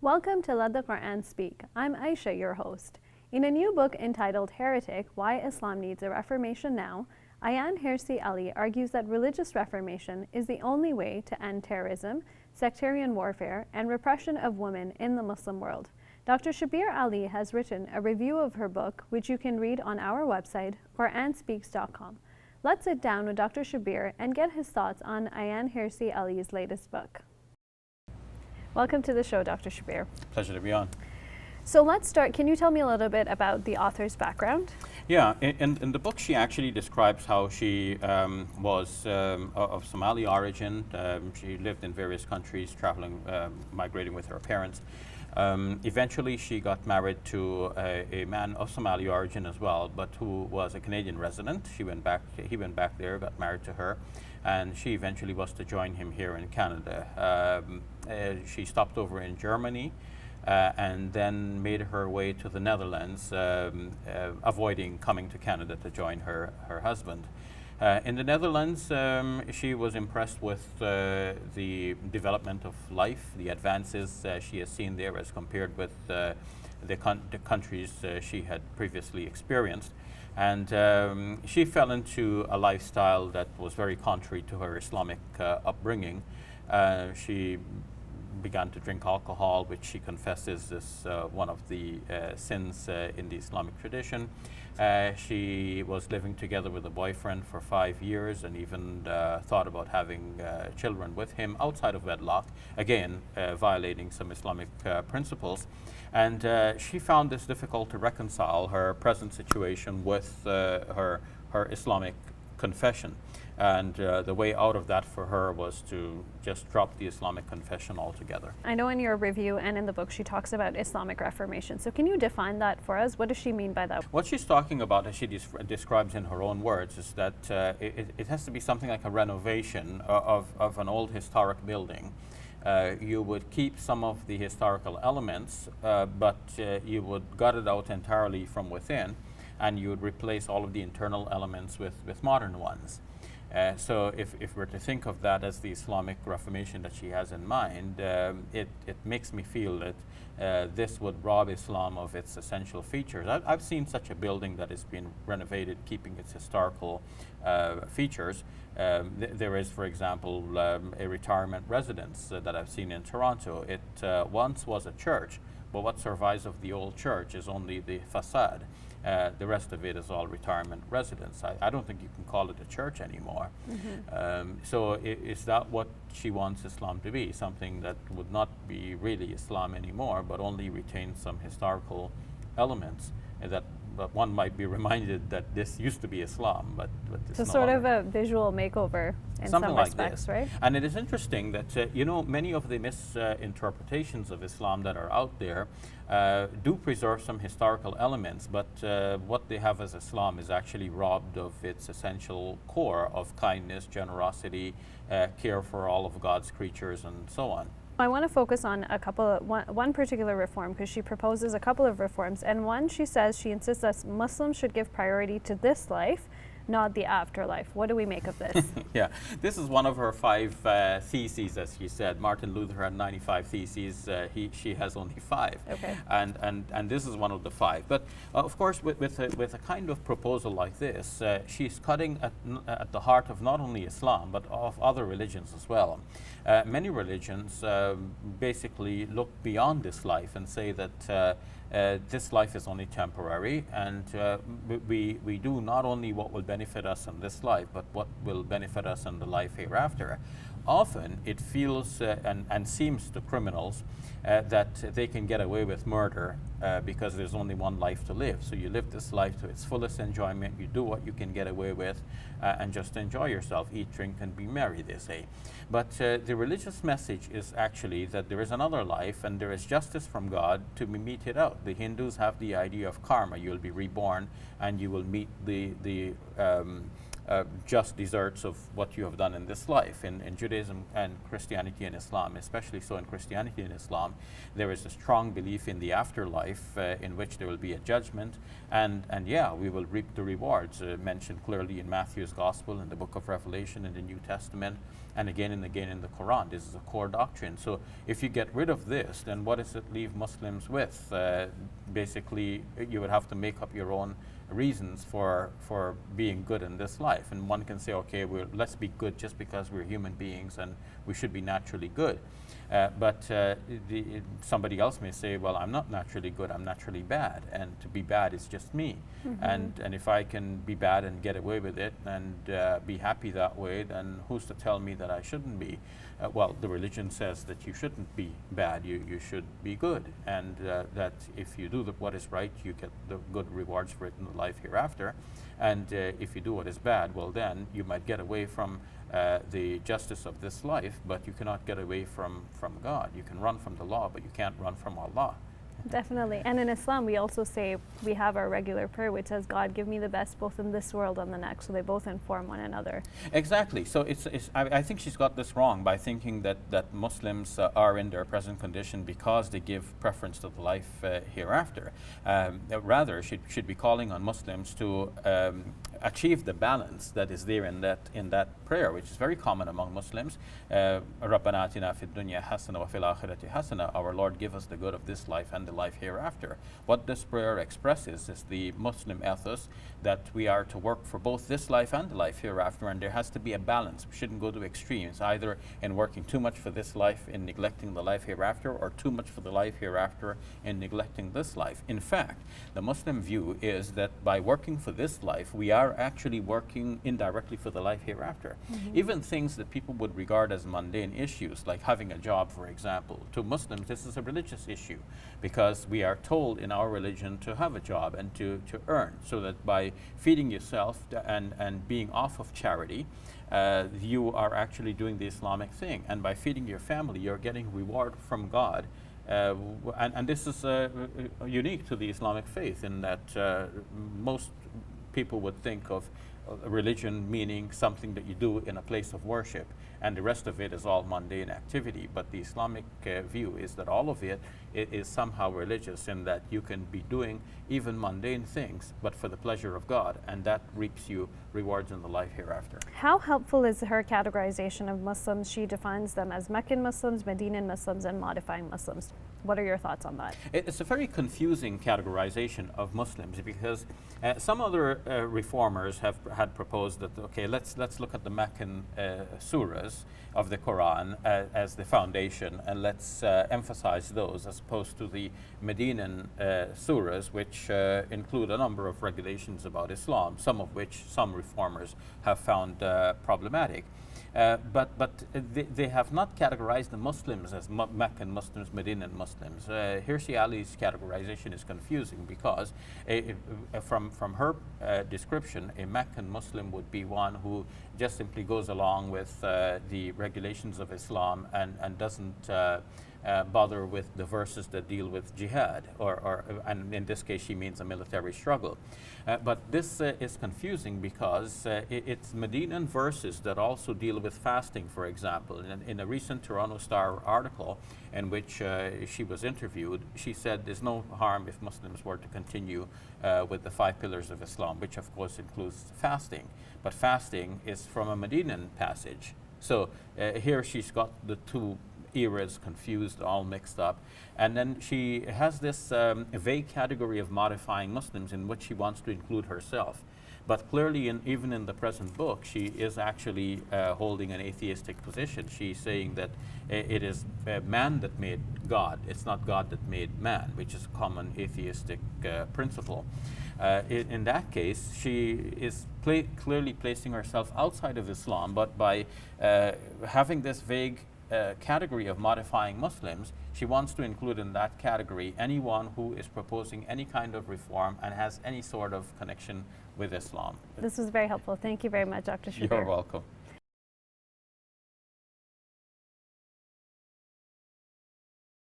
Welcome to Let the Quran Speak. I'm Aisha, your host. In a new book entitled Heretic, Why Islam Needs a Reformation Now, Ayan Hirsi Ali argues that religious reformation is the only way to end terrorism, sectarian warfare, and repression of women in the Muslim world. Dr. Shabir Ally has written a review of her book, which you can read on our website, QuranSpeaks.com. Let's sit down with Dr. Shabir and get his thoughts on Ayan Hirsi Ali's latest book. Welcome to the show, Dr. Shabir. Pleasure to be on. So let's start. Can you tell me a little bit about the author's background? Yeah, in the book she actually describes how she was of Somali origin. She lived in various countries, traveling, migrating with her parents. Eventually she got married to a man of Somali origin as well, but who was a Canadian resident. He went back there, got married to her, and she eventually was to join him here in Canada. She stopped over in Germany and then made her way to the Netherlands, avoiding coming to Canada to join her husband. In the Netherlands, she was impressed with the development of life, the advances she has seen there as compared with the countries she had previously experienced. And she fell into a lifestyle that was very contrary to her Islamic upbringing. She began to drink alcohol, which she confesses is one of the sins in the Islamic tradition. She was living together with a boyfriend for 5 years and even thought about having children with him outside of wedlock, again violating some Islamic principles. And she found this difficult to reconcile, her present situation with her Islamic confession. And the way out of that for her was to just drop the Islamic confession altogether. I know in your review and in the book she talks about Islamic Reformation. So can you define that for us? What does she mean by that? What she's talking about, as she describes in her own words, is that it has to be something like a renovation of an old historic building. You would keep some of the historical elements, but you would gut it out entirely from within, and you would replace all of the internal elements with modern ones. So if we're to think of that as the Islamic Reformation that she has in mind, it makes me feel that this would rob Islam of its essential features. I've seen such a building that has been renovated, keeping its historical features. There is, for example, a retirement residence that I've seen in Toronto. It once was a church, but what survives of the old church is only the facade. The rest of it is all retirement residence. I don't think you can call it a church anymore. Mm-hmm. So is that what she wants Islam to be? Something that would not be really Islam anymore, but only retain some historical elements that one might be reminded that this used to be Islam, but it's so no sort longer. of a visual makeover in Something some like respects, this. right? And it is interesting that many of the misinterpretations of Islam that are out there do preserve some historical elements, but what they have as Islam is actually robbed of its essential core of kindness, generosity, care for all of God's creatures, and so on. I want to focus on one particular reform, because she proposes a couple of reforms, and one, she says, she insists that Muslims should give priority to this life, not the afterlife. What do we make of this? Yeah, this is one of her 5 theses, as she said. Martin Luther had 95 theses. She has only 5. Okay. And this is one of the 5. But of course, with a kind of proposal like this, she's cutting at the heart of not only Islam but of other religions as well. Many religions basically look beyond this life and say that this life is only temporary, and we do not only what will benefit us in this life, but what will benefit us in the life hereafter. Often it feels and seems to criminals that they can get away with murder because there's only one life to live. So you live this life to its fullest enjoyment, you do what you can get away with, and just enjoy yourself, eat, drink, and be merry, they say. But the religious message is actually that there is another life and there is justice from God to be meted out. The Hindus have the idea of karma. You'll be reborn and you will meet the just deserts of what you have done in this life. In Judaism and Christianity and Islam, especially so in Christianity and Islam, there is a strong belief in the afterlife in which there will be a judgment, and yeah, we will reap the rewards mentioned clearly in Matthew's Gospel, in the book of Revelation, in the New Testament, and again in the Quran. This is a core doctrine. So if you get rid of this, then what does it leave Muslims with? Basically, you would have to make up your own reasons for being good in this life. And one can say, okay, let's be good just because we're human beings and we should be naturally good. But somebody else may say, well, I'm not naturally good, I'm naturally bad, and to be bad is just me. And if I can be bad and get away with it and be happy that way, then who's to tell me that I shouldn't be? Well, the religion says that you shouldn't be bad, you should be good, and that if you do what is right, you get the good rewards for it in the life hereafter. And if you do what is bad, well, then you might get away from the justice of this life, but you cannot get away from God. You can run from the law, but you can't run from Allah. Definitely. And in Islam, we also say, we have our regular prayer which says, God, give me the best both in this world and the next. So they both inform one another. Exactly. So I think she's got this wrong by thinking that Muslims are in their present condition because they give preference to the life hereafter. Rather, she should be calling on Muslims to achieve the balance that is there in that prayer, which is very common among Muslims. رَبَّنَا آتِنَا فِي الدُّنْيَا حَسَنَةً وَفِي الْآخِرَةِ حَسَنَةً. Our Lord, give us the good of this life and the life hereafter. What this prayer expresses is the Muslim ethos that we are to work for both this life and the life hereafter, and there has to be a balance. We shouldn't go to extremes, either in working too much for this life and neglecting the life hereafter, or too much for the life hereafter and neglecting this life. In fact, the Muslim view is that by working for this life, we are actually working indirectly for the life hereafter. Even things that people would regard as mundane issues, like having a job, for example, to Muslims, this is a religious issue, because we are told in our religion to have a job and to earn, so that by feeding yourself and being off of charity, you are actually doing the Islamic thing. And by feeding your family, you're getting reward from God. And this is unique to the Islamic faith, in that most people would think of religion meaning something that you do in a place of worship, and the rest of it is all mundane activity. But the Islamic view is that all of it is somehow religious, in that you can be doing even mundane things, but for the pleasure of God, and that reaps you rewards in the life hereafter. How helpful is her categorization of Muslims? She defines them as Meccan Muslims, Medinan Muslims, and modifying Muslims. What are your thoughts on that? It's a very confusing categorization of Muslims, because some other reformers had proposed that, okay, let's look at the Meccan surahs of the Quran as the foundation, and let's emphasize those as opposed to the Medinan surahs, which include a number of regulations about Islam, some of which some reformers have found problematic. But they have not categorized the Muslims as Meccan Muslims, Medinan Muslims. Hirsi Ali's categorization is confusing, because from her description, a Meccan Muslim would be one who just simply goes along with the regulations of Islam and doesn't bother with the verses that deal with jihad, and in this case she means a military struggle. But this is confusing, because it's Medinan verses that also deal with fasting, for example. In a recent Toronto Star article in which she was interviewed, she said there's no harm if Muslims were to continue with the 5 pillars of Islam, which of course includes fasting. But fasting is from a Medinan passage. So here she's got the two eras confused, all mixed up. And then she has this vague category of modifying Muslims in which she wants to include herself. But clearly, even in the present book, she is actually holding an atheistic position. She's saying that it is man that made God. It's not God that made man, which is a common atheistic principle. In that case, she is clearly placing herself outside of Islam, but by having this vague category of modifying Muslims, she wants to include in that category anyone who is proposing any kind of reform and has any sort of connection with Islam. This was very helpful. Thank you very much, Dr. Shabir. You're welcome.